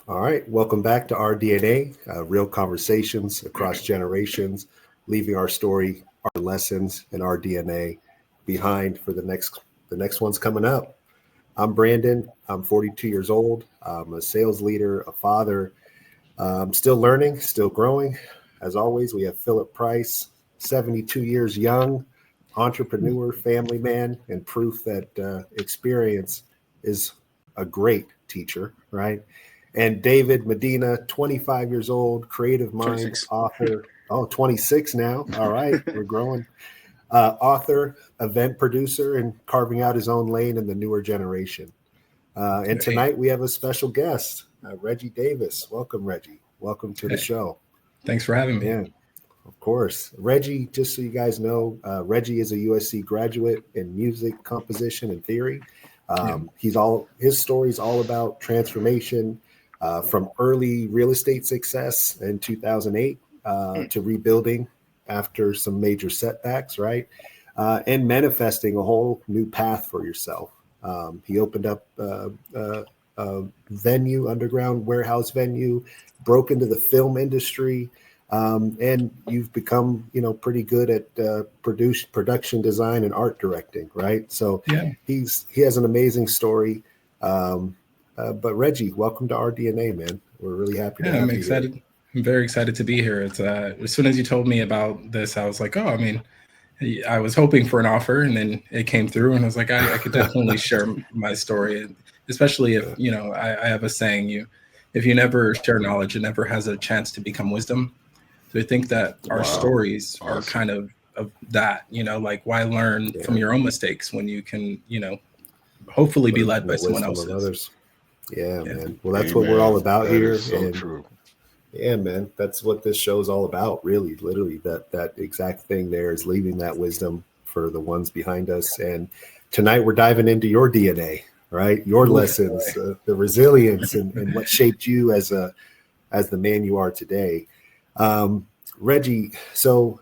All right, welcome back to our DNA, real conversations across generations, leaving our story, our lessons, and our DNA behind for the next one's coming up. I'm Brandon. I'm 42 years old. I'm a sales leader, a father. Still learning, still growing. As always, we have Philip Price, 72 years young, entrepreneur, family man, and proof that experience is a great teacher, right? And David Medina, 25 years old, creative mind, 26. author. Oh, 26 now. All right, we're growing. Author, event producer, and carving out his own lane in the newer generation. And Hey, tonight we have a special guest, Reggie Davis. Welcome, Reggie. Welcome to the hey, show. thanks for having me. Yeah, of course. Reggie, just so you guys know, Reggie is a USC graduate in music composition and theory. Yeah. His story is all about transformation from early real estate success in 2008 to rebuilding after some major setbacks, right? And manifesting a whole new path for yourself. He opened up venue, underground warehouse venue, broke into the film industry, and you've become, pretty good at production design and art directing, right? So Yeah. he has an amazing story. But Reggie, welcome to our DNA, man. We're really happy to Yeah, I'm have you here. excited. I'm very excited to be here. It's as soon as you told me about this, I was like, oh, I mean, I was hoping for an offer, and then it came through, and I was like, I could definitely share my story, especially if I have a saying, if you never share knowledge, it never has a chance to become wisdom. So I think that our Wow. stories are Awesome. kind of that, like why learn from Yeah, your own mistakes when you can, hopefully be learn led from by the someone wisdom of else's. others. Yeah, Yeah. man. Well, that's what we're all Amen. about That here, is so and true. yeah, man, that's what this show is all about. Really, literally, that exact thing there is leaving that wisdom for the ones behind us. And tonight we're diving into your DNA, right? Your Oof, lessons, the resilience, and what shaped you as the man you are today. Um, Reggie, so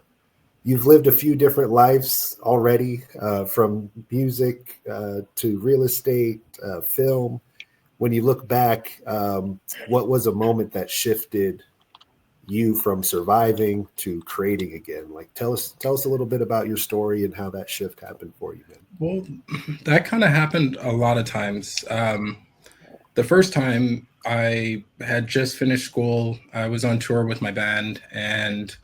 you've lived a few different lives already, from music to real estate, film. When you look back, what was a moment that shifted you from surviving to creating again? Like, tell us a little bit about your story and how that shift happened for you, man. well, that kind of happened a lot of times. The first time I had just finished school, I was on tour with my band, and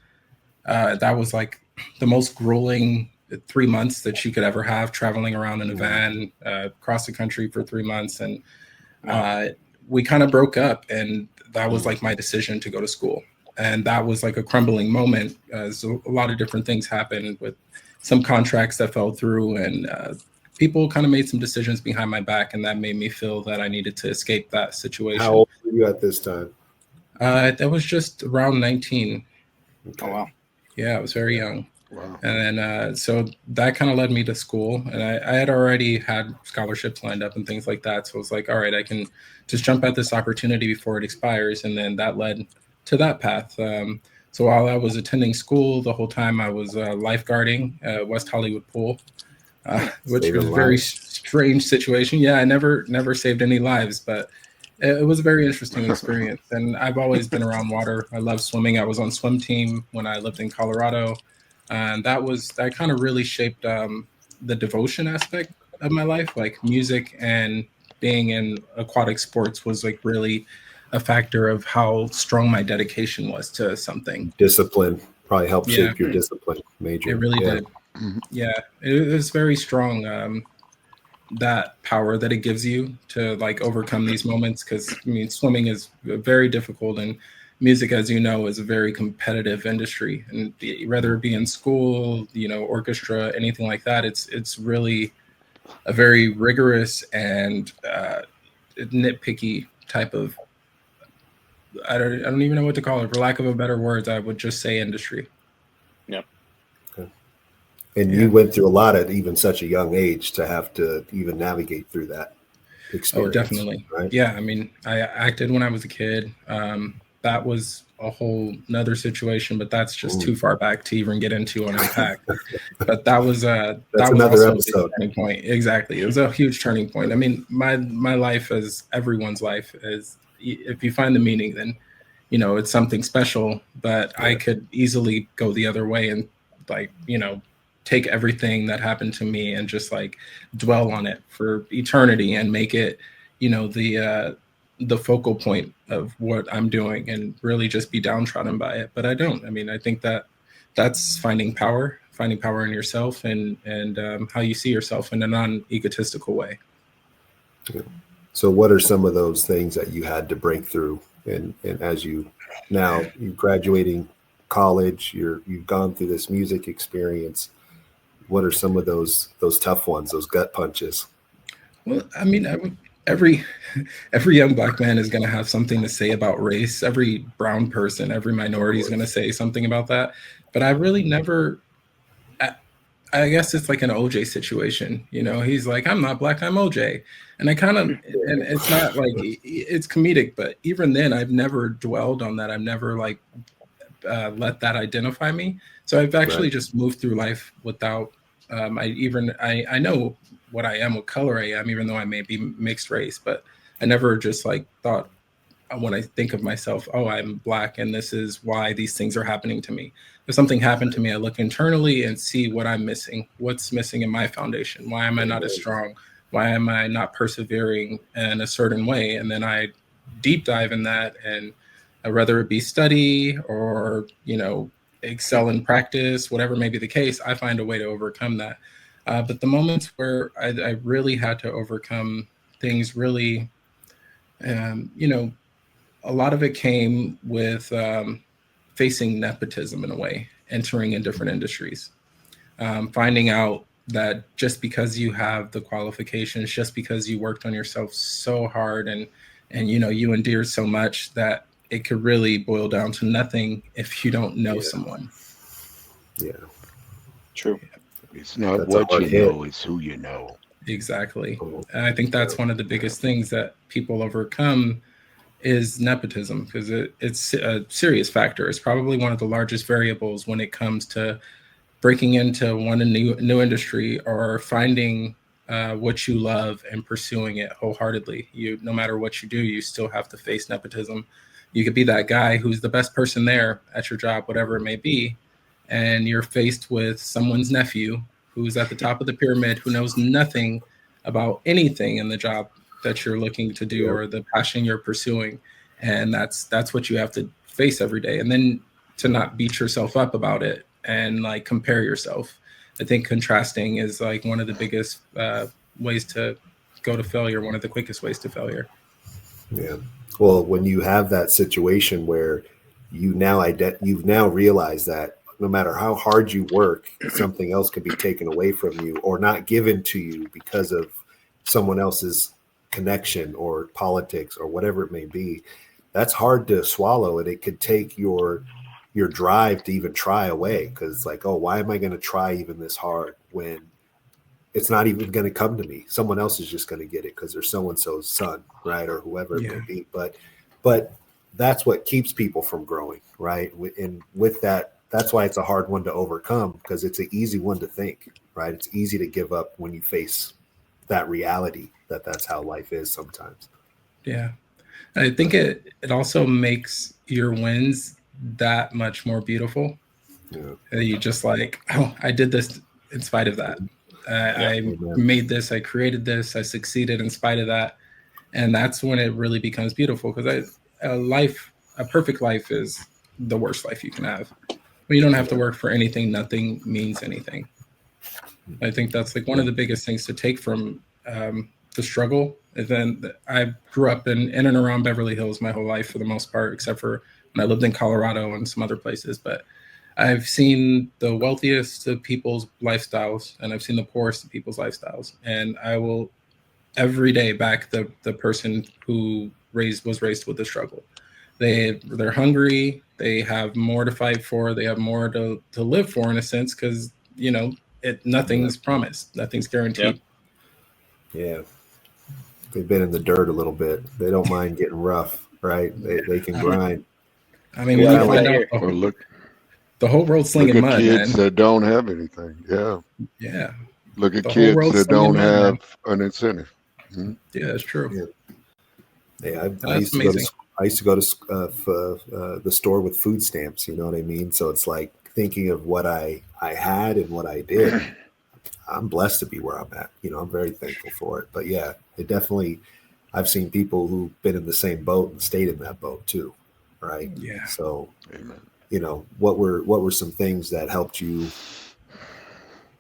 that was like the most grueling 3 months that you could ever have, traveling around in a Mm, van across the country for 3 months. And Wow. uh, we kind of broke up, and that was mm. like my decision to go to school. And that was like a crumbling moment. So a lot of different things happened with some contracts that fell through, and people kind of made some decisions behind my back, and that made me feel that I needed to escape that How situation. old were you at this time? That was just around 19. Oh Okay. wow. Yeah, I was very Yeah. young. Wow. And then, so that kind of led me to school, and I had already had scholarships lined up and things like that. So I was like, all right, I can just jump at this opportunity before it expires. And then that led to that path. So while I was attending school, the whole time I was lifeguarding West Hollywood Pool, which was Saving a very lives. strange situation. Yeah, I never saved any lives, but it was a very interesting experience. And I've always been around water. I love swimming. I was on swim team when I lived in Colorado, and that kind of really shaped the devotion aspect of my life. Like music and being in aquatic sports was like really a factor of how strong my dedication was to something. Discipline probably helped Yeah, shape your discipline it major. really Yeah. did. Yeah, it was very strong. That power that it gives you to like overcome these moments, because I mean swimming is very difficult, and music, as you know, is a very competitive industry, and whether it be in school, orchestra, anything like that, it's really a very rigorous and nitpicky type of, I don't even know what to call it, for lack of a better words, I would just say industry. Yep. Okay. And Yeah. you went through a lot at even such a young age to have to even navigate through that Oh, experience, definitely. right? Yeah, I mean, I acted when I was a kid. that was a whole nother situation, but that's just too far back to even get into and unpack. But that was another also episode. a big turning point. Exactly. It was a huge turning point. I mean, my life, as everyone's life, is, if you find the meaning, then it's something special. But I could easily go the other way and, like, take everything that happened to me and just like dwell on it for eternity and make it, the focal point of what I'm doing, and really just be downtrodden by it. But I don't. I mean, I think that's finding power in yourself, and how you see yourself in a non-egotistical way. So what are some of those things that you had to break through, and as you graduating college, you've gone through this music experience, what are some of those tough ones, those gut punches? Well, I mean, every young Black man is going to have something to say about race. Every brown person, every minority is going to say something about that. But I really never. I guess it's like an OJ situation. He's like, I'm not Black, I'm OJ. And and it's not like, it's comedic, but even then I've never dwelled on that. I've never like let that identify me. So I've actually just moved through life without, I know what I am, what color I am, even though I may be mixed race, but I never just like thought, when I think of myself, oh, I'm Black and this is why these things are happening to me. If something happened to me, I look internally and see what I'm missing, what's missing in my foundation. Why am I not as strong? Why am I not persevering in a certain way? And then I deep dive in that, and whether it be study or, excel in practice, whatever may be the case, I find a way to overcome that. But the moments where I really had to overcome things, really, a lot of it came with facing nepotism in a way, entering in different industries, finding out that just because you have the qualifications, just because you worked on yourself so hard and you endured so much, that it could really boil down to nothing if you don't know someone. Yeah, true. It's not what you know, it's who you know. Exactly. And I think that's one of the biggest things that people overcome is nepotism, because it's a serious factor. It's probably one of the largest variables when it comes to breaking into a new industry, or finding what you love and pursuing it wholeheartedly. No matter what you do, you still have to face nepotism. You could be that guy who's the best person there at your job, whatever it may be, and you're faced with someone's nephew who's at the top of the pyramid, who knows nothing about anything in the job that you're looking to do or the passion you're pursuing. And that's what you have to face every day. And then to not beat yourself up about it and like compare yourself. I think contrasting is like one of the biggest ways to go to failure, one of the quickest ways to failure. Yeah. Well, when you have that situation where you've now realized that no matter how hard you work, something else can be taken away from you or not given to you because of someone else's connection or politics or whatever it may be, that's hard to swallow, and it could take your drive to even try away, because it's like, oh, why am I going to try even this hard when it's not even going to come to me? Someone else is just going to get it because they're so-and-so's son, right, or whoever it may be. But that's what keeps people from growing, right? And with that, that's why it's a hard one to overcome, because it's an easy one to think, right? It's easy to give up when you face that reality that that's how life is sometimes. Yeah. I think it also makes your wins that much more beautiful. Yeah. You just like, oh, I did this in spite of that. I made this, I created this, I succeeded in spite of that. And that's when it really becomes beautiful, because a perfect life is the worst life you can have. When you don't have to work for anything, nothing means anything. I think that's like one of the biggest things to take from the struggle. And then I grew up in and around Beverly Hills my whole life for the most part, except for when I lived in Colorado and some other places. But I've seen the wealthiest of people's lifestyles, and I've seen the poorest of people's lifestyles. And I will every day back the person who was raised with the struggle. They're hungry. They have more to fight for. They have more to live for, in a sense, because nothing's promised, nothing's guaranteed. Yeah, they've been in the dirt a little bit. They don't mind getting rough, right? They can grind. I mean, We when all you have find that out here. Or the whole world's look slinging at mud, kids man. that don't have anything. Yeah. Yeah, Look at the whole kids world's that slinging don't mud, man. have an incentive. Mhm. Yeah, that's true. Yeah. Yeah, I That's used to go amazing. to I used to go to the store with food stamps. You know what I mean? So it's like thinking of what I had and what I did. I'm blessed to be where I'm at. You know, I'm very thankful for it. But yeah, it definitely. I've seen people who've been in the same boat and stayed in that boat too, right? Yeah. So Amen. what were some things that helped you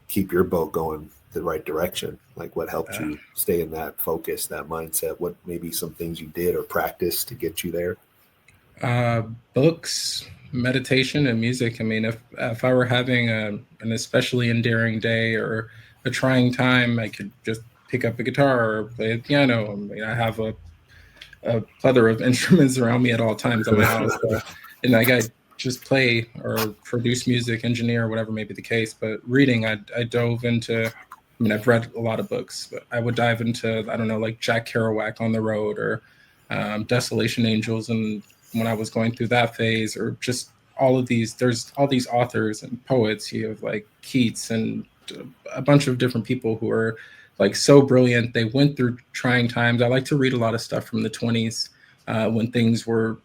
keep your boat going the right direction? Like what helped Uh, you stay in that focus, that mindset? What maybe some things you did or practiced to get you there? Uh, books, meditation, and music. I mean, if I were having an especially endearing day or a trying time, I could just pick up a guitar or play a piano. I mean, I have a plethora of instruments around me at all times at my house, and I just play or produce music, engineer, whatever may be the case. But reading, I dove into. I mean, I've read a lot of books, but I would dive into, I don't know, like Jack Kerouac on the Road or Desolation Angels, and when I was going through that phase, or just all of these, there's all these authors and poets. You have like Keats and a bunch of different people who are like so brilliant. They went through trying times. I like to read a lot of stuff from the 20s when things were,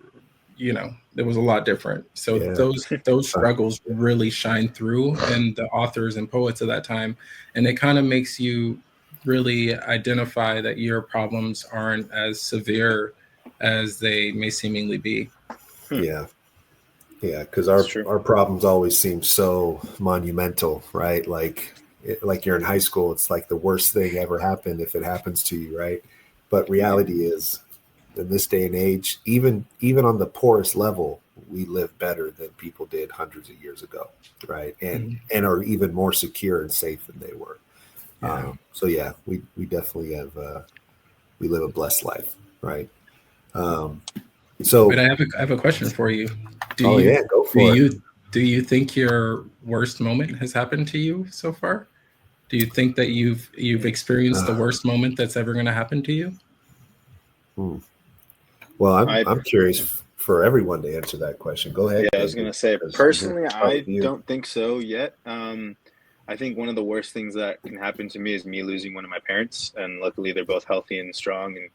there was a lot different. So Yeah. those struggles really shine through in the authors and poets of that time, and it kind of makes you really identify that your problems aren't as severe as they may seemingly be. Yeah. Yeah, because It's our true. our problems always seem so monumental, right? Like you're in high school, it's like the worst thing ever happened if it happens to you, right? But reality is, in this day and age, even on the poorest level, we live better than people did hundreds of years ago, right? And Mhm. and are even more secure and safe than they were. Yeah. So yeah, we definitely have we live a blessed life, right? Um, But so I have a question for you. Do oh you yeah, go do for it. you do you think your worst moment has happened to you so far? Do you think that you've experienced the Uh, worst moment that's ever going to happen to you? hmm. Well, I'm I I'm curious for everyone to answer that question. Go Yeah, ahead, I was David. gonna say, 'Cause personally, start with I you. don't think so yet. I think one of the worst things that can happen to me is me losing one of my parents, and luckily they're both healthy and strong, and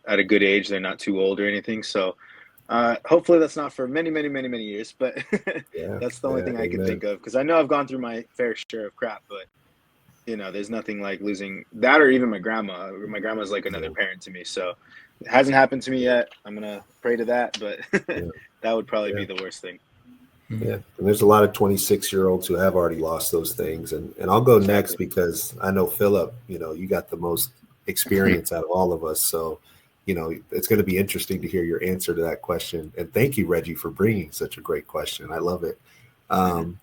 at a good age. They're not too old or anything. So, hopefully that's not for many, many, many, many years. But Yeah, that's the only yeah, thing I can amen. think of because I know I've gone through my fair share of crap. But there's nothing like losing that, or even my grandma. My grandma's like another Yeah, parent to me. So, it hasn't happened to me yet. I'm gonna pray to that, but yeah, that would probably yeah, be the worst thing. yeah. And there's a lot of 26-year-olds who have already lost those things. And I'll go next Exactly. because I know Philip, you got the most experience out of all of us. So, it's going to be interesting to hear your answer to that question. And thank you, Reggie, for bringing such a great question. I love it. Hmm. Um,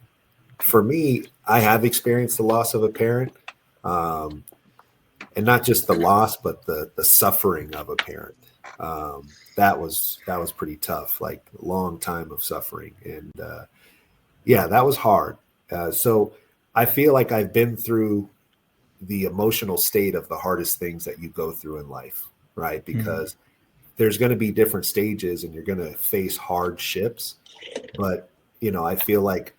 for me, I have experienced the loss of a parent. Um, and not just the loss, but the suffering of a parent. That was pretty tough, like a long time of suffering, and yeah, that was hard. So I feel like I've been through the emotional state of the hardest things that you go through in life, right? Mhm. Because there's going to be different stages, and you're going to face hardships. But I feel like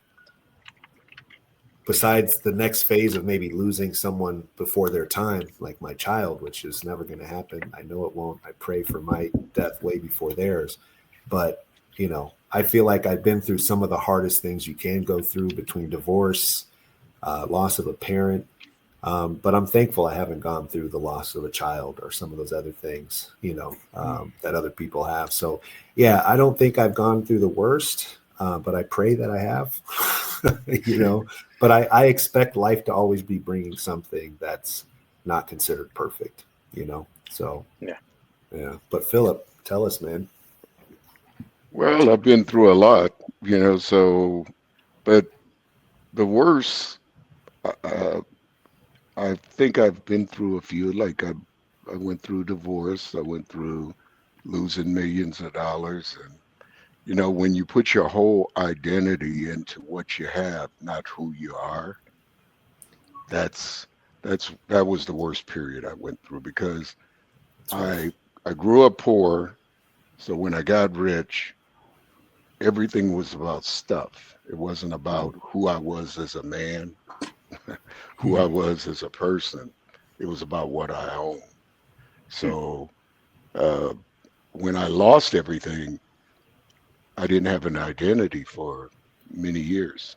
besides the next phase of maybe losing someone before their time, like my child, which is never going to happen. I know it won't. I pray for my death way before theirs. But, I feel like I've been through some of the hardest things you can go through between divorce, loss of a parent. But I'm thankful I haven't gone through the loss of a child or some of those other things, that other people have. So, yeah, I don't think I've gone through the worst, but I pray that I have, But I expect life to always be bringing something that's not considered perfect, So, Yeah. yeah. But Philip, tell us, man. Well, I've been through a lot, so, but the worst, uh, I think I've been through a few. Like I went through divorce. I went through losing millions of dollars. And, when you put your whole identity into what you have, not who you are, that's, that was the worst period I went through because That's rough. I, I grew up poor. So when I got rich, everything was about stuff. It wasn't about who I was as a man, who I was as a person. It was about what I own. So uh, when I lost everything, I didn't have an identity for many years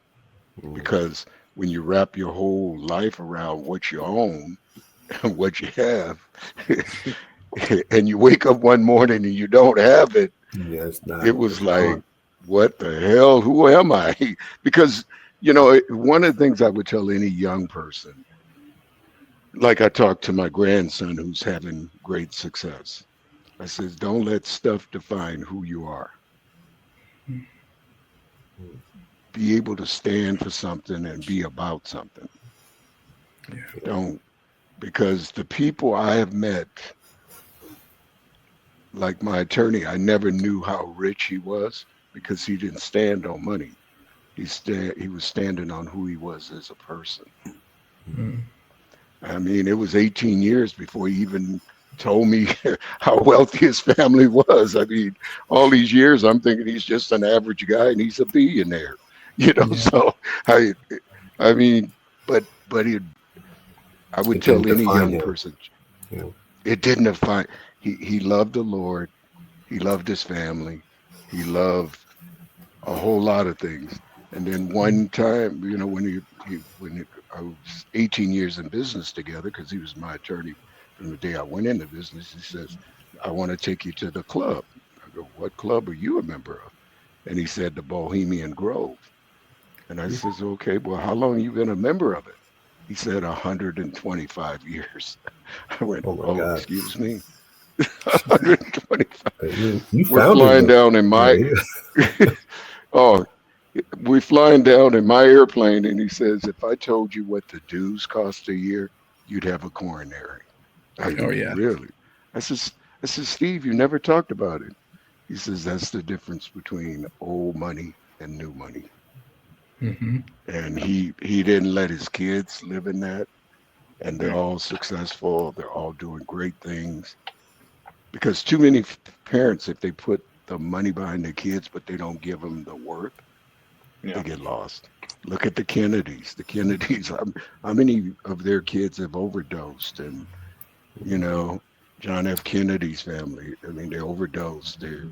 Mm. because when you wrap your whole life around what you own and what you have, and you wake up one morning and you don't have it, Yeah, it's not. it was It's like, gone. what the hell? Who am I? Because, one of the things I would tell any young person, like I talked to my grandson who's having great success. I says, don't let stuff define who you are. Mm. Be able to stand for something and be about something. Yeah. Don't, because the people I have met, like my attorney, I never knew how rich he was because he didn't stand on money. He was standing on who he was as a person. Mm. I mean, it was 18 years before he even told me how wealthy his family was. I mean, all these years I'm thinking he's just an average guy and he's a billionaire. Yeah. So I I mean, but I would It didn't tell any define young him. person You know. it didn't define. He loved the Lord, he loved his family, he loved a whole lot of things. And then one time, I was 18 years in business together because he was my attorney from the day I went into business. He says, I want to take you to the club. I go, what club are you a member of? And he said, the Bohemian Grove. And I says, okay, well, how long you been a member of it? He said, 125 years. I went, Oh my oh, God. excuse me, 125. You We're founded flying the. down in Yeah. my, oh, we flying down in my airplane, and he says, if I told you what the dues cost a year, you'd have a coronary. I Oh go, yeah. really? I says, Steve, you never talked about it. He says, that's the difference between old money and new money. Hmm. And he didn't let his kids live in that. And they're all successful. They're all doing great things. Because too many parents, if they put the money behind their kids, but they don't give them the worth, Yeah. they get lost. Look at the Kennedys. The Kennedys, how many of their kids have overdosed? And, you know, John F. Kennedy's family, I mean, they overdosed, their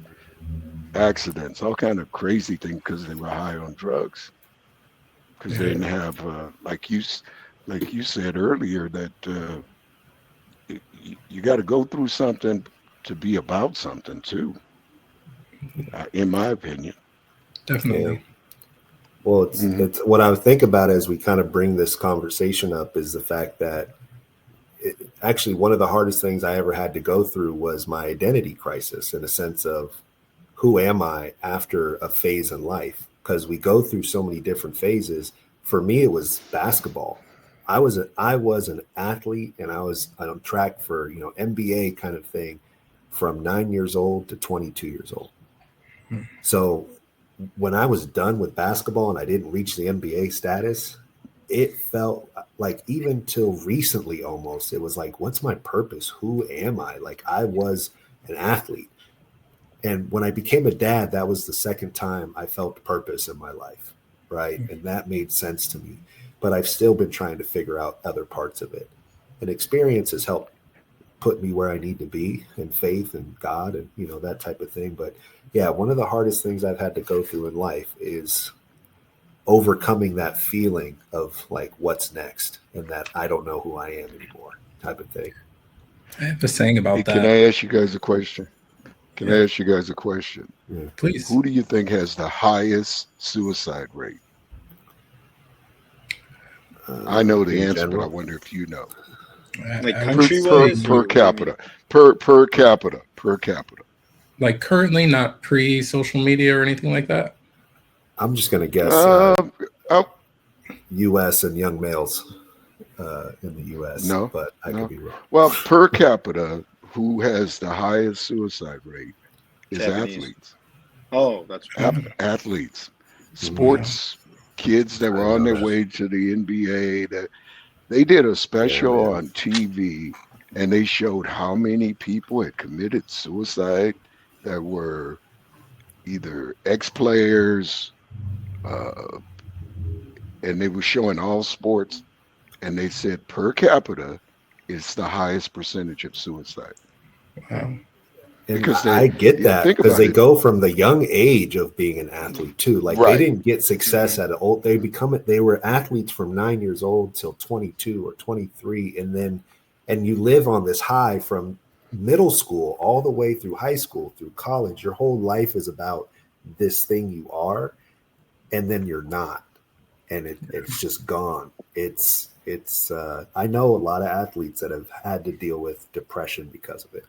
accidents, all kind of crazy things because they were high on drugs. Because they Yeah. didn't have, like you said earlier, that you got to go through something to be about something too, in my opinion. Yeah. Definitely. Well, Hmm. it's what I think about as we kind of bring this conversation up is the fact that actually one of the hardest things I ever had to go through was my identity crisis in a sense of who am I after a phase in life? Because we go through so many different phases. For me, it was basketball. I was an athlete, and I was on track for NBA kind of thing from 9 years old to 22 years old. Hmm. So when I was done with basketball and I didn't reach the NBA status, it felt like even till recently almost, it was like, what's my purpose? Who am I? Like I was an athlete. And when I became a dad, that was the second time I felt purpose in my life. Right. And that made sense to me. But I've still been trying to figure out other parts of it. And experience has helped put me where I need to be and faith and God and that type of thing. But yeah, one of the hardest things I've had to go through in life is overcoming that feeling of like what's next and that I don't know who I am anymore type of thing. I have a saying Hey, about can that. I ask you guys a question? Can I Yeah. ask you guys a question? Yeah. Please. Who do you think has the highest suicide rate? I know the In answer, but I general, wonder if you know. Like I would Per country per say wise, per or what do you mean? capita. Per capita. like currently, not pre social media or anything like that. I'm just going to guess Uh, oh, U.S. and young males in the U.S., no, but I could no. be wrong. Well, per capita, who has the highest suicide rate is Japanese. athletes. Oh, that's Oh, Athletes, Mhm. wow. sports kids that I were didn't on know their that. way to the NBA. That they did a Yeah, special man. on TV, and they showed how many people had committed suicide that were either ex-players, uh, and they were showing all sports, and they said per capita, it's the highest percentage of suicide. Wow. And Because I get that think because about they it, go from the young age of being an athlete too. Like they right? didn't get success at an old. They were athletes from 9 years old till 22 or 23, and you live on this high from middle school all the way through high school through college. Your whole life is about this thing you are, and then you're not, and it's just gone. It's. I know a lot of athletes that have had to deal with depression because of it.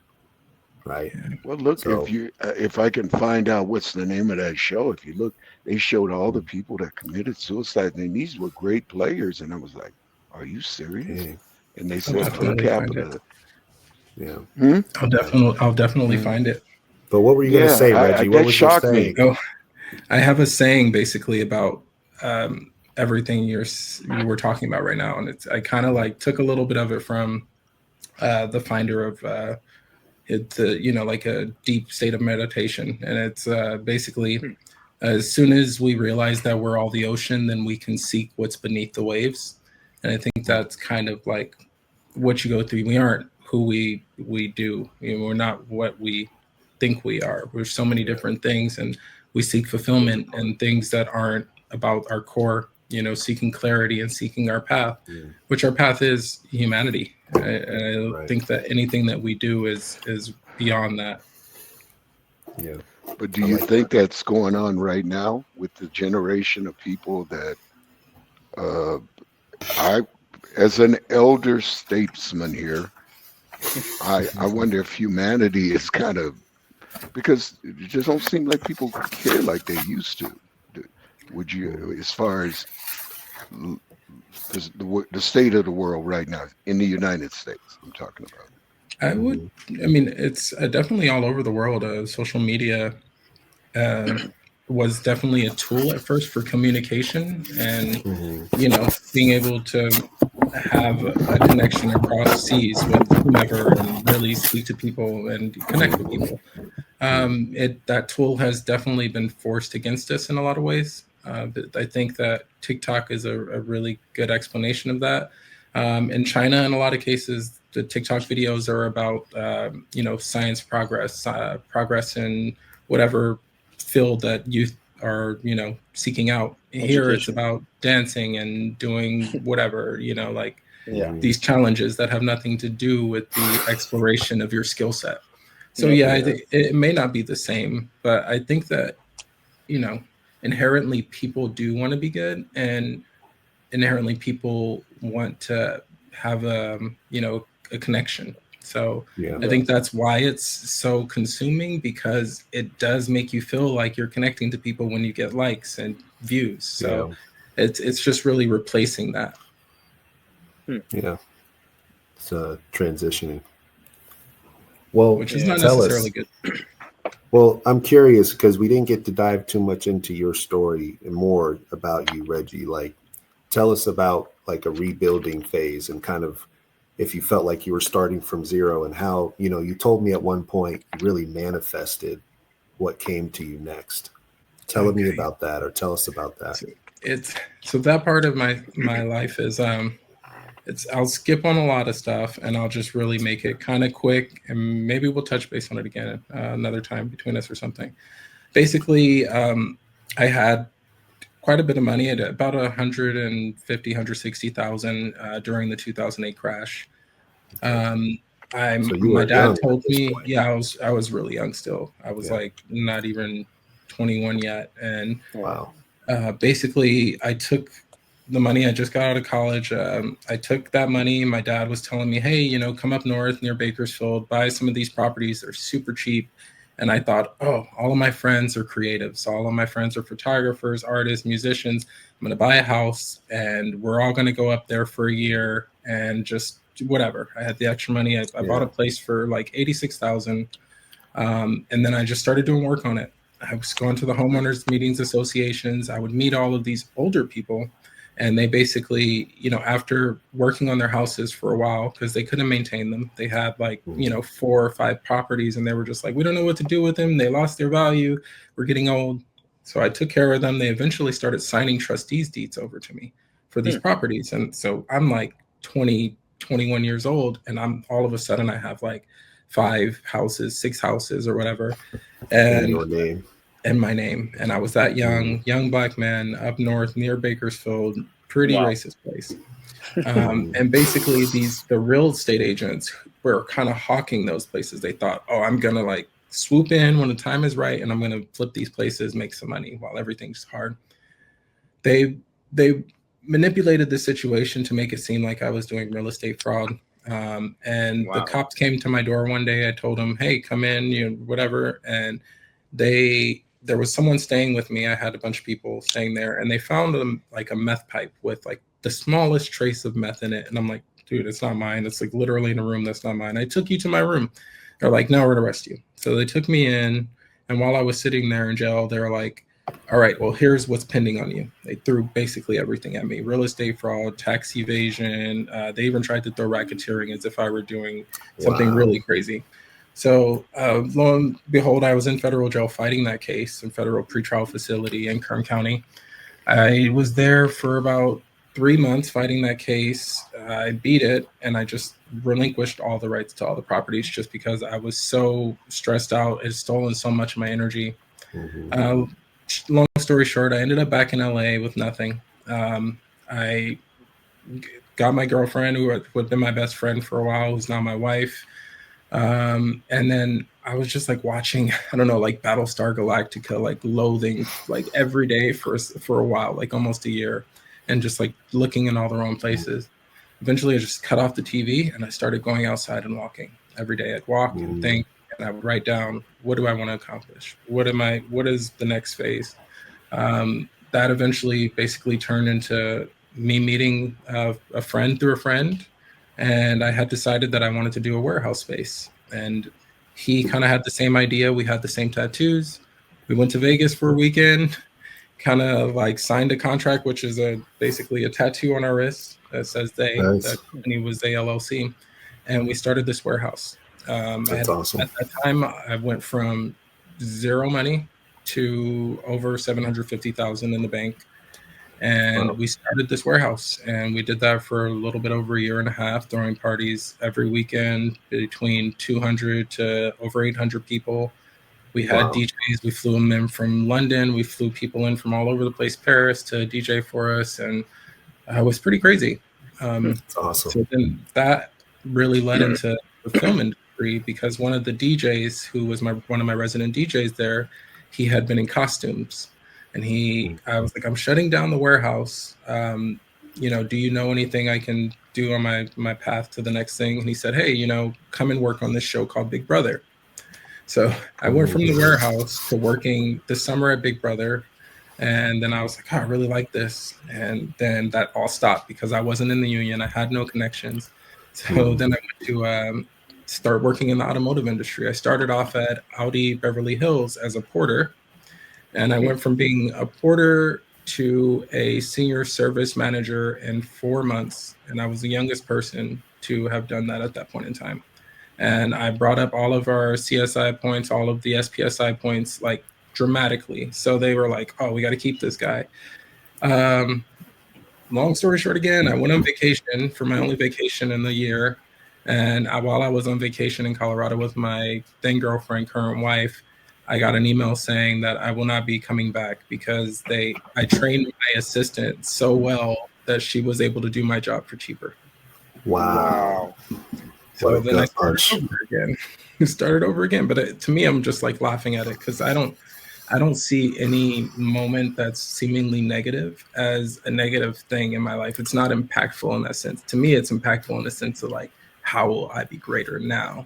Right. Well, look, So. if I can find out what's the name of that show, if you look, they showed all the people that committed suicide, and these were great players, and I was like, "Are you serious?" Yeah. And they I'll said per definitely find it. capita. Yeah. Hmm? I'll definitely Yeah, find it. But what were you going to yeah, say, Reggie? What that was your shocked me. saying? Oh, I have a saying basically about everything you were talking about right now, and I kind of like took a little bit of it from the finder of it's like a deep state of meditation, and it's basically as soon as we realize that we're all the ocean, then we can seek what's beneath the waves, and I think that's kind of like what you go through. We aren't who we do. We're not what we think we are. We're so many different things, and we seek fulfillment and things that aren't about our core. Seeking clarity and seeking our path, Yeah. which our path is humanity. I Right. think that anything that we do is beyond that. Yeah. But do I you like think that. that's going on right now with the generation of people that uh, I, as an elder statesman here, I wonder if humanity is kind of because it just don't seem like people care like they used to. D- Would you, as far as l- the state of the world right now in the United States, I'm talking about. I would. Mhm. I mean, it's definitely all over the world. Social media uh, was definitely a tool at first for communication, and Mhm. being able to have a connection across seas with whomever and really speak to people and connect with Mhm. people. That tool has definitely been forced against us in a lot of ways. But I think that TikTok is a really good explanation of that. In China, in a lot of cases, the TikTok videos are about science progress in whatever field that youth are seeking out. Here, it's Education. about dancing and doing whatever like Yeah. these challenges that have nothing to do with the exploration of your skill set. So Yep. yeah, Yeah. it may not be the same, but I think that you know inherently people do want to be good, and inherently people want to have a connection. So Yeah. I Yeah. think that's why it's so consuming, because it does make you feel like you're connecting to people when you get likes and views. Yeah. So it's just really replacing that. Yeah. It's transitioning. Well, Which is Yeah. not tell necessarily us. good. Well, I'm curious because we didn't get to dive too much into your story and more about you, Reggie. Like, tell us about like a rebuilding phase and kind of if you felt like you were starting from zero and how, you told me at one point you really manifested what came to you next. Tell me Okay. about that or tell us about that. So so that part of my life is I'll skip on a lot of stuff and I'll just really make it kind of quick, and maybe we'll touch base on it again another time between us or something. Basically, I had quite a bit of money at about 160,000 during the 2008 crash. Um, So you my were dad young at told this me, point. yeah, I was really young still. I was Yeah. like not even 21 yet, and Wow. basically I took the money. I just got out of college. I took that money. My dad was telling me, hey, come up north near Bakersfield, buy some of these properties. They're super cheap. And I thought, oh, all of my friends are creatives. All of my friends are photographers, artists, musicians. I'm going to buy a house and we're all going to go up there for a year and just whatever. I had the extra money. I bought Yeah. a place for like 86,000. And then I just started doing work on it. I was going to the homeowners meetings associations. I would meet all of these older people And they basically, after working on their houses for a while, because they couldn't maintain them, they had 4 or 5 properties, and they were just like, we don't know what to do with them. They lost their value. We're getting old. So I took care of them. They eventually started signing trustees deeds over to me for these properties. And so I'm like 20, 21 years old, and I'm all of a sudden I have like 5 houses, 6 houses or whatever. And your name. And my name. And I was that young Black man up north near Bakersfield, pretty racist place. And basically the real estate agents were kind of hawking those places. They thought, oh, I'm going to like swoop in when the time is right, and I'm going to flip these places, make some money while everything's hard. They manipulated the situation to make it seem like I was doing real estate fraud. And the cops came to my door one day. I told them, hey, come in, whatever. And there was someone staying with me. I had a bunch of people staying there, and they found like a meth pipe with like the smallest trace of meth in it. And I'm like, dude, it's not mine. It's like literally in a room that's not mine. I took you to my room. They're like, no, we're gonna arrest you. So they took me in, and while I was sitting there in jail, they were like, all right, well, here's what's pending on you. They threw basically everything at me: real estate fraud, tax evasion. They even tried to throw racketeering as if I were doing something really crazy. So lo and behold, I was in federal jail fighting that case in federal pretrial facility in Kern County. I was there for about 3 months fighting that case. I beat it, and I just relinquished all the rights to all the properties just because I was so stressed out. It stolen so much of my energy. Long story short, I ended up back in LA with nothing. I got my girlfriend, who had been my best friend for a while, who's now my wife. And then I was just like watching, I don't know, like Battlestar Galactica, like loathing, like every day for a while, like almost a year, and just like looking in all the wrong places. Eventually I just cut off the TV and I started going outside and walking every day. I'd walk and think, and I would write down, what do I want to accomplish? What is the next phase? That eventually basically turned into me meeting a friend through a friend. And I had decided that I wanted to do a warehouse space. And he kind of had the same idea. We had the same tattoos. We went to Vegas for a weekend, kind of like signed a contract, which is basically a tattoo on our wrist that says they. Nice. That company was they LLC. And we started this warehouse. That's awesome. At that time, I went from zero money to over $750,000 in the bank. And we started this warehouse, and we did that for a little bit over a year and a half, throwing parties every weekend, between 200 to over 800 people. We had DJs. We flew them in from London. We flew people in from all over the place, Paris, to DJ for us, and it was pretty crazy. That's awesome. So then that really led into the film industry, because one of the DJs, who was one of my resident DJs there, he had been in costumes. And I was like, I'm shutting down the warehouse. Do you know anything I can do on my path to the next thing? And he said, hey, come and work on this show called Big Brother. So I went from the warehouse to working this summer at Big Brother. And then I was like, oh, I really like this. And then that all stopped because I wasn't in the union. I had no connections. So then I went to start working in the automotive industry. I started off at Audi Beverly Hills as a porter. And I went from being a porter to a senior service manager in 4 months. And I was the youngest person to have done that at that point in time. And I brought up all of our CSI points, all of the SPSI points, like dramatically. So they were like, oh, we got to keep this guy. Long story short, again, I went on vacation for my only vacation in the year. And while I was on vacation in Colorado with my then girlfriend, current wife, I got an email saying that I will not be coming back because I trained my assistant so well that she was able to do my job for cheaper. Wow. So then I started over again. But to me, I'm just like laughing at it because I don't see any moment that's seemingly negative as a negative thing in my life. It's not impactful in that sense. To me, it's impactful in the sense of like, how will I be greater now?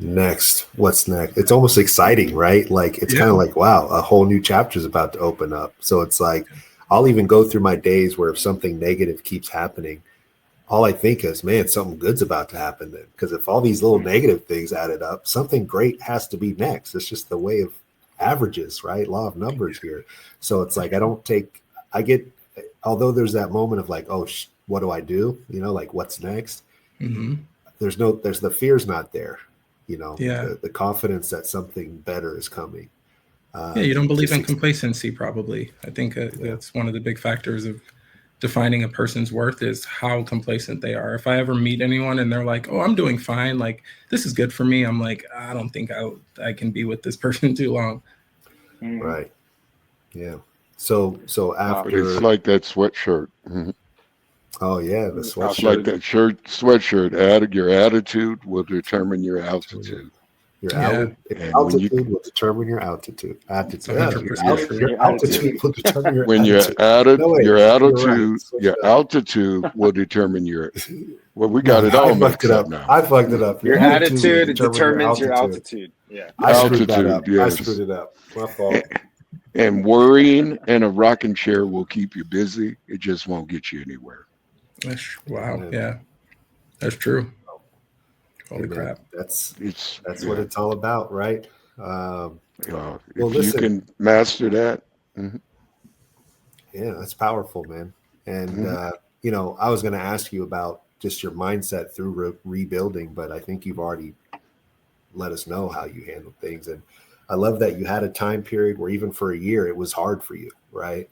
What's next? It's almost exciting, right? Like, it's kind of like, wow, a whole new chapter is about to open up. So it's like, I'll even go through my days where if something negative keeps happening, all I think is, man, something good's about to happen then. Because if all these little negative things added up, something great has to be next. It's just the way of averages, right? Law of numbers here. So it's like, although there's that moment of like, oh, what do I do? You know, like what's next? Hmm. There's the fear's not there. You know, Yeah. the confidence that something better is coming. Yeah, you don't believe Just in complacency, probably. I think that's one of the big factors of defining a person's worth is how complacent they are. If I ever meet anyone and they're like, "Oh, I'm doing fine. Like this is good for me," I'm like, I don't think I can be with this person too long. Right. Yeah. So But it's after, like that sweatshirt. Mhm. oh yeah, the It's sweatshirt. like that sweatshirt. Your attitude will determine your altitude. Your Yeah, And when you altitude will determine your altitude. it's Yeah, 100% true. your altitude will determine your when attitude. No, wait, your you're right. attitude, Switch your it up. altitude will determine your. Well, we No, got it I all fucked mixed it up up. now. I fucked it up. Your attitude will attitude determine determines your altitude. Yeah. I screwed that up. Altitude, I yes. screwed it up. My fault. And worrying and a rocking chair will keep you busy. It just won't get you anywhere. Wow. Amen. Yeah, that's true. Holy Amen. crap. That's It's what it's all about, right? if Well, you listen. can master that. Mhm, Yeah, that's powerful, man. And mhm. you know, I was going to ask you about just your mindset through rebuilding, but I think you've already let us know how you handle things. And I love that you had a time period where even for a year it was hard for you, right?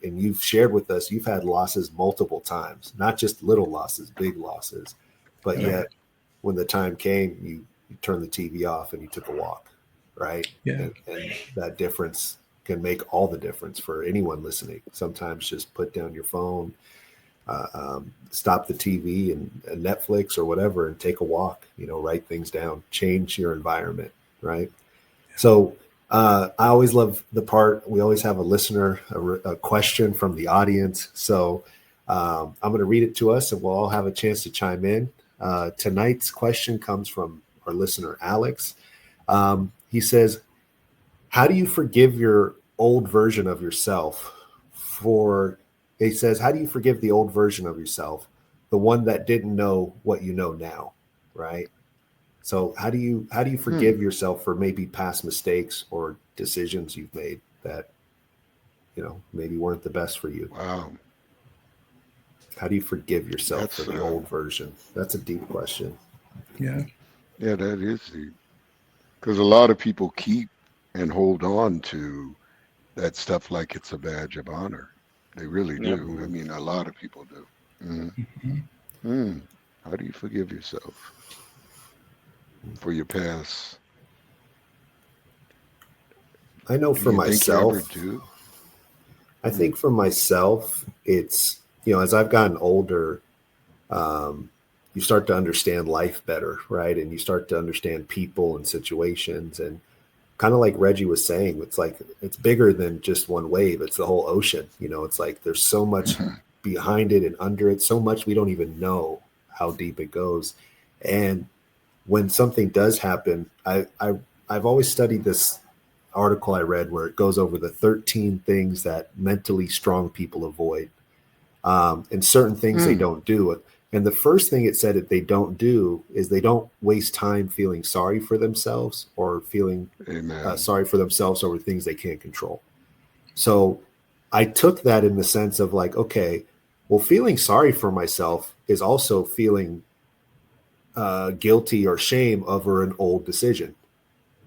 And you've shared with us you've had losses multiple times, not just little losses, big losses, but Yeah. yet when the time came, you turned the TV off and you took a walk, right? Yeah. And that difference can make all the difference for anyone listening. Sometimes just put down your phone, stop the TV and Netflix or whatever, and take a walk. You know, write things down, change your environment, right? So I always love the part we always have a listener, a question from the audience. So I'm going to read it to us, and we'll all have a chance to chime in. Tonight's question comes from our listener Alex. He says, "How do you forgive your old version of yourself for?" He says, "How do you forgive the old version of yourself, the one that didn't know what you know now?" Right. So how do you forgive yourself for maybe past mistakes or decisions you've made that maybe weren't the best for you? Wow, How do you forgive yourself for that's the old version? That's a deep question. Yeah. yeah, that is deep. Because a lot of people keep and hold on to that stuff like it's a badge of honor. They really Yep. do. I mean, a lot of people do. Mhm. Mhm. How do you forgive yourself for your past? I know Do for you think you ever myself, do? I Mm, think for myself, it's, as I've gotten older, you start to understand life better, right? And you start to understand people and situations. And kind of like Reggie was saying, it's like it's bigger than just one wave. It's the whole ocean. It's like there's so much mhm, behind it and under it, so much we don't even know how deep it goes. And when something does happen, I've always studied this article I read where it goes over the 13 things that mentally strong people avoid, and certain things they mm, don't do. And the first thing it said that they don't do is they don't waste time feeling sorry for themselves or feeling Amen. sorry for themselves over things they can't control. So I took that in the sense of like, okay, well, feeling sorry for myself is also feeling guilty or shame over an old decision,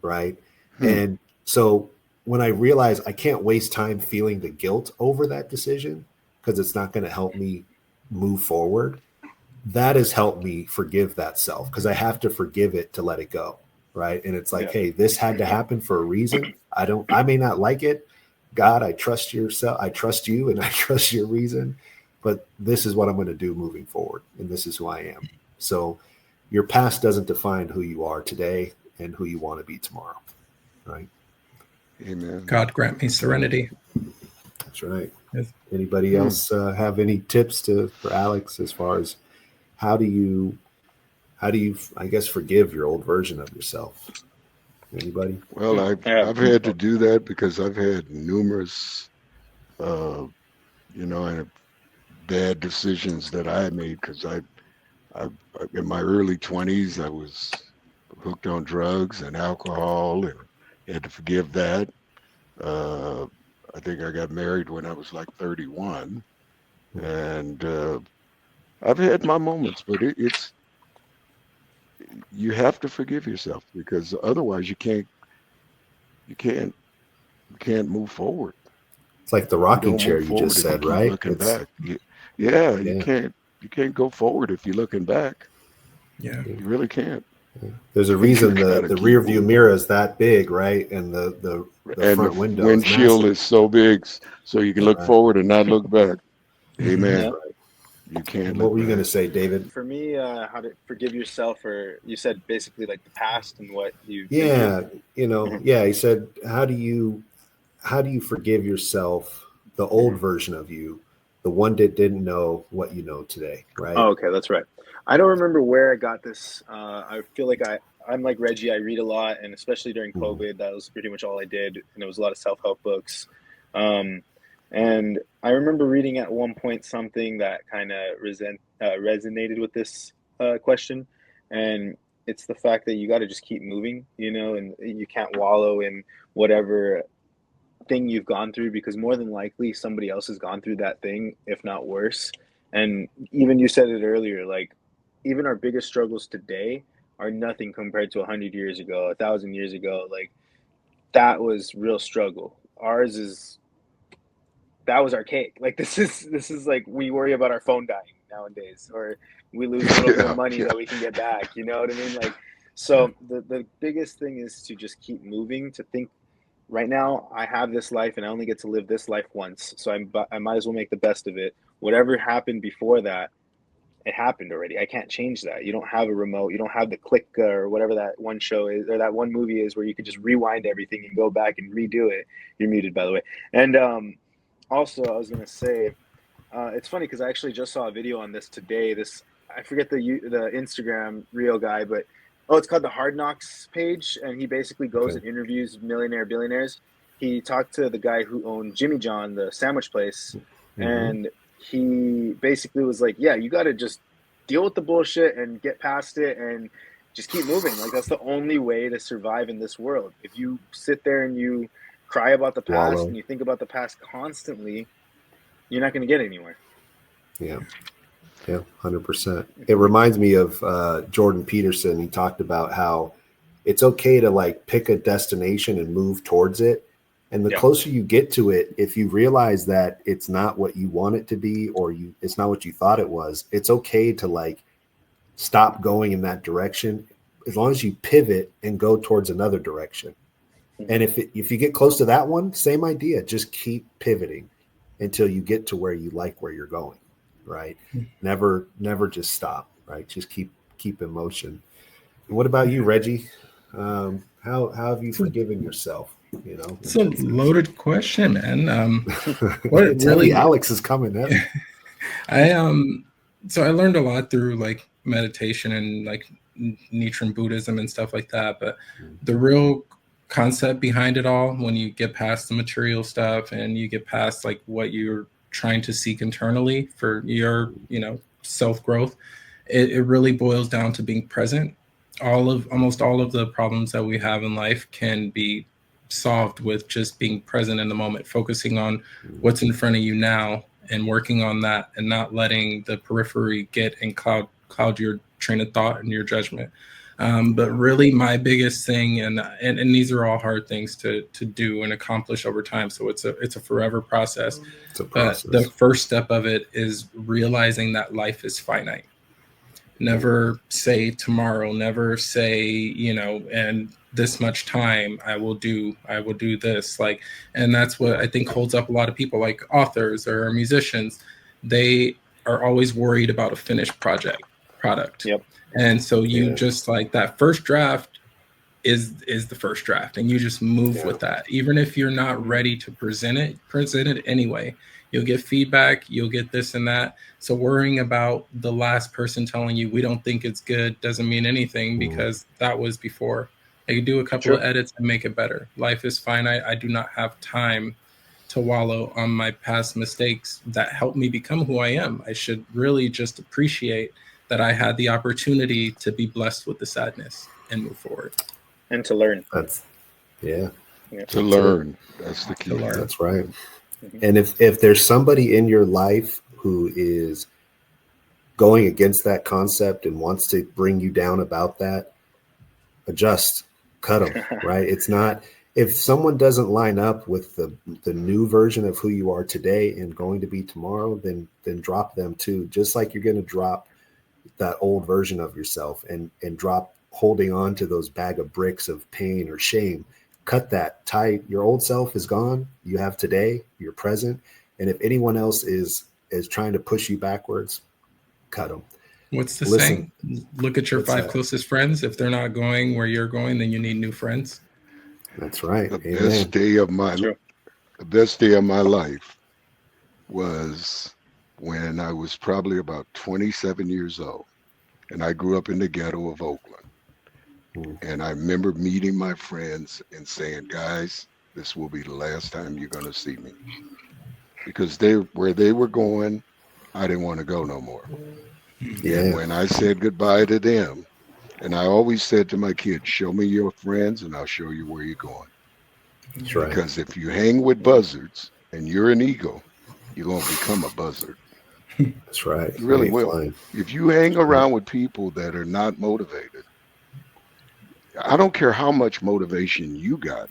right? Hmm. And so when I realized I can't waste time feeling the guilt over that decision because it's not going to help me move forward, that has helped me forgive that self because I have to forgive it to let it go, right? And it's like, Yeah. hey, this had to happen for a reason. I may not like it. God, I trust yourself. I trust you, and I trust your reason. But this is what I'm going to do moving forward, and this is who I am. So, your past doesn't define who you are today and who you want to be tomorrow, right? Amen. God grant me serenity. That's right. Yes. Anybody Hmm. else have any tips for Alex as far as how do you I guess forgive your old version of yourself? Anybody? Well, Yeah. I've had to do that because I've had numerous, uh, and bad decisions that I made because I in my early 20s I was hooked on drugs and alcohol and had to forgive that. Uh, I think I got married when I was like 31, and I've had my moments, but it's you have to forgive yourself because otherwise you can't you can't move forward. It's like the You rocking don't chair move you just forward if you said, keep right? looking It's back. Yeah, yeah. you can't go forward if you're looking back. Yeah. You really can't. There's a You reason gotta the keep rear view moving mirror forward. is that big, right? And the And the front window is windshield massive, is so big so you can look right? forward and not look back. Mhm. Yeah. Amen. Right. You can't What look were you going to back. say, David? For me, how to forgive yourself, or you said basically like the past and what you've been through. Yeah, Mhm. yeah. He said, how do you forgive yourself, the old Mhm. version of you, the one that didn't know what you know today, right? Oh, okay, that's right. I don't remember where I got this. I feel like I'm like Reggie. I read a lot, and especially during Mhm. COVID, that was pretty much all I did, and it was a lot of self help books. Um, and I remember reading at one point something that kind of resonated with this question, and it's the fact that you got to just keep moving, and you can't wallow in whatever thing you've gone through, because more than likely somebody else has gone through that thing, if not worse. And even you said it earlier, like even our biggest struggles today are nothing compared to 100 years ago, 1,000 years ago. Like that was real struggle. Ours is that was archaic. Like this is like we worry about our phone dying nowadays, or we lose a little bit of Yeah, money yeah, that we can get back. You know what I mean? Like so the biggest thing is to just keep moving, to think right now I have this life and I only get to live this life once, so I might as well make the best of it. Whatever happened before that, it happened already. I can't change that. You don't have a remote, you don't have the click or whatever that one show is, or that one movie is, where you could just rewind everything and go back and redo it. You're muted, by the way. And also I was going to say, it's funny because I actually just saw a video on this today. This, I forget the Instagram reel guy, but it's called the Hard Knocks page, and he basically goes Okay. and interviews billionaires. He talked to the guy who owned Jimmy John, the sandwich place, Hmm. and he basically was like, "Yeah, you got to just deal with the bullshit and get past it, and just keep moving. Like that's the only way to survive in this world. If you sit there and you cry about the past Wallow. and you think about the past constantly, you're not going to get anywhere." Yeah, yeah, 100%. It reminds me of Jordan Peterson. He talked about how it's okay to like pick a destination and move towards it. And the Yeah. closer you get to it, if you realize that it's not what you want it to be, or it's not what you thought it was, it's okay to like stop going in that direction as long as you pivot and go towards another direction. And Mhm. if you get close to that one, same idea, just keep pivoting until you get to where you like where you're going, right? Never just stop, right? Just keep in motion. And what about you, Reggie? How have you So forgiven yourself? it's a loaded question, man. What It's heavy. really Alex is coming heavy. I so I learned a lot through like meditation and like Nichiren Buddhism and stuff like that. But the real concept behind it all, when you get past the material stuff and you get past like what you're trying to seek internally for your, self growth, it really boils down to being present. Almost all of the problems that we have in life can be solved with just being present in the moment, focusing on what's in front of you now and working on that, and not letting the periphery get and cloud your train of thought and your judgment. But really, my biggest thing, and these are all hard things to do and accomplish over time. So it's a forever process. It's a But the process. first step of it is realizing that life is finite. Never say tomorrow. Never say, and this much time I will do this. Like, and that's what I think holds up a lot of people, like authors or musicians. They are always worried about a finished product. Yep. And so you Yeah. just like that first draft is the first draft, and you just move Yeah. with that. Even if you're not ready to present it anyway. You'll get feedback, you'll get this and that. So worrying about the last person telling you we don't think it's good doesn't mean anything, because that was before. I could do a couple True. of edits and make it better. Life is finite. I do not have time to wallow on my past mistakes that helped me become who I am. I should really just appreciate that I had the opportunity to be blessed with the sadness and move forward. And to learn. That's yeah. To learn. That's the key. To learn. That's right. And if there's somebody in your life who is going against that concept and wants to bring you down about that, adjust, cut them, right? It's not, if someone doesn't line up with the new version of who you are today and going to be tomorrow, then drop them too. Just like you're going to drop that old version of yourself and drop holding on to those bag of bricks of pain or shame. Cut that. Tie, your old self is gone. You have today, you're present. And if anyone else is trying to push you backwards, cut them. What's the saying? Look at your five closest friends. If they're not going where you're going, then you need new friends. That's right. The best day of my life was when I was probably about 27 years old, and I grew up in the ghetto of Oakland. And I remember meeting my friends and saying, guys, this will be the last time you're going to see me. Because where they were going, I didn't want to go no more. Yeah. And when I said goodbye to them, and I always said to my kids, show me your friends and I'll show you where you're going. That's right. Because if you hang with buzzards and you're an eagle, you're going to become a buzzard. That's right. You really will. Flying. If you hang around with people that are not motivated, I don't care how much motivation you got.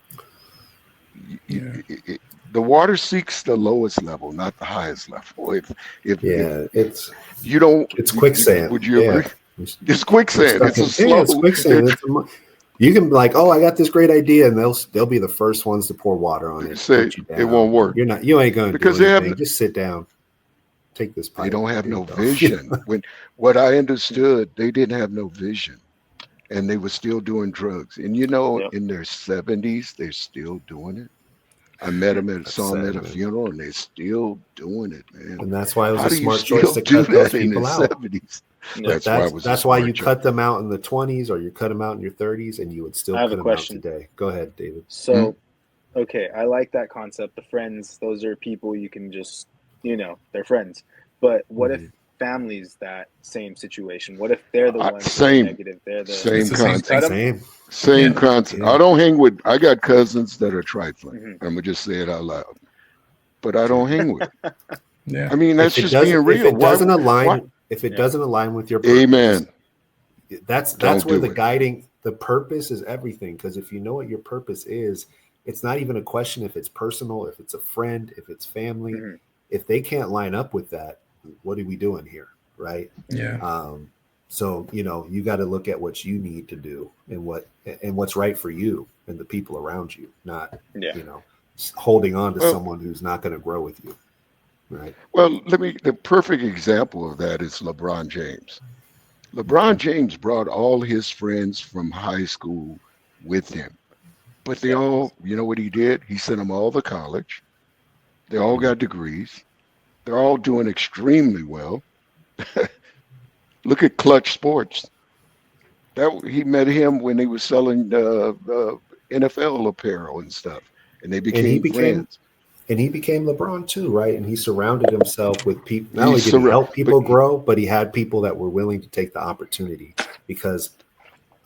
The water seeks the lowest level, not the highest level. It's quicksand. Would you agree? It's quicksand. It's quicksand. You can be like, oh, I got this great idea, and they'll be the first ones to pour water on it. Say it won't work. You ain't going to do anything. Just sit down. Take this pipe. They don't have no vision. What I understood, they didn't have no vision. And they were still doing drugs. And in their 70s, they're still doing it. I met them saw them at a funeral, and they're still doing it, man. And that's why it was a smart choice to cut those people out. 70s? That's why you cut them out in the 20s, or you cut them out in your 30s, and you would still cut them out today. Go ahead, David. So, okay, I like that concept. The friends, those are people you can just, they're friends. But what if families that same situation? What if they're the ones negative? They're the same concept. Same concept. I don't hang with. I got cousins that are trifling. I'm gonna just say it out loud. But I don't hang with. Yeah. I mean, that's just being real. If it doesn't align, doesn't align with your purpose, amen. That's where the purpose is everything. Because if you know what your purpose is, it's not even a question if it's personal, if it's a friend, if it's family. If they can't line up with that, what are we doing here, right? Yeah. So you got to look at what you need to do and what's right for you and the people around you, not holding on to someone who's not going to grow with you, right? Well, the perfect example of that is LeBron James. LeBron James brought all his friends from high school with him, but they all, what he did? He sent them all to college. They all got degrees. They're all doing extremely well. Look at Clutch Sports. He met him when he was selling NFL apparel and stuff, and they became friends. And he became LeBron too, right? And he surrounded himself with people. Not only did he help people grow, but he had people that were willing to take the opportunity. Because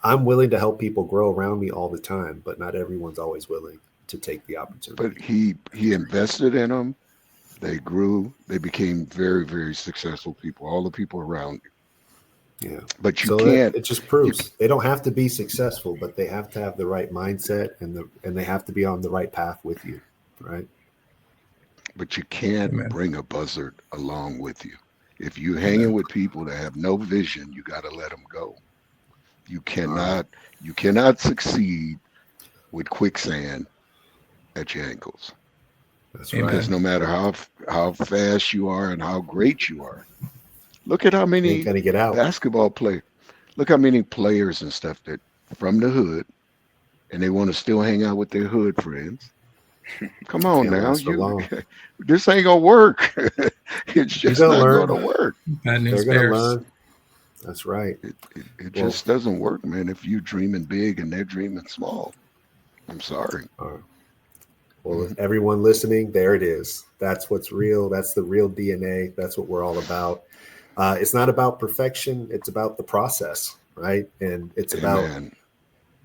I'm willing to help people grow around me all the time, but not everyone's always willing to take the opportunity. But he invested in them. They grew. They became very, very successful people. All the people around you. Yeah, but you can't. It just proves they don't have to be successful, but they have to have the right mindset and they have to be on the right path with you, right? But you can't bring a buzzard along with you. If you're hanging with people that have no vision, you got to let them go. You cannot. You cannot succeed with quicksand at your ankles. That's right. Because no matter how fast you are and how great you are, look at how many basketball players. Look how many players and stuff that from the hood, and they want to still hang out with their hood friends. Come on now, this ain't gonna work. It's just not gonna work. They're gonna learn. That's right. It just doesn't work, man. If you're dreaming big and they're dreaming small, I'm sorry. Well, everyone listening, there it is. That's what's real. That's the real DNA. That's what we're all about. It's not about perfection. It's about the process, right? And it's about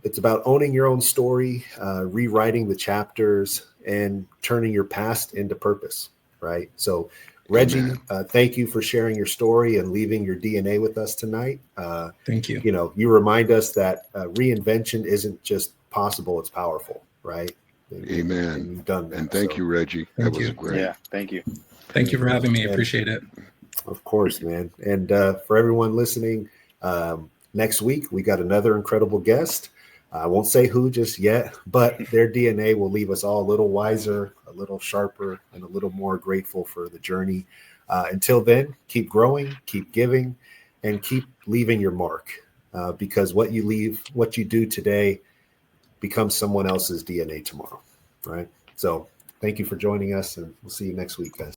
it's about owning your own story, rewriting the chapters, and turning your past into purpose, right? So, Regi, thank you for sharing your story and leaving your DNA with us tonight. Thank you. You remind us that reinvention isn't just possible, it's powerful, right? Amen. And you've done that. And thank you, Regi. Thank That was you. great. Yeah, thank you. Thank you for having me. I And, appreciate it. of course, man. And for everyone listening, next week we got another incredible guest. I won't say who just yet, but their DNA will leave us all a little wiser, a little sharper, and a little more grateful for the journey. Until then, keep growing, keep giving, and keep leaving your mark. Because what you do today becomes someone else's DNA tomorrow, right? So thank you for joining us, and we'll see you next week, guys.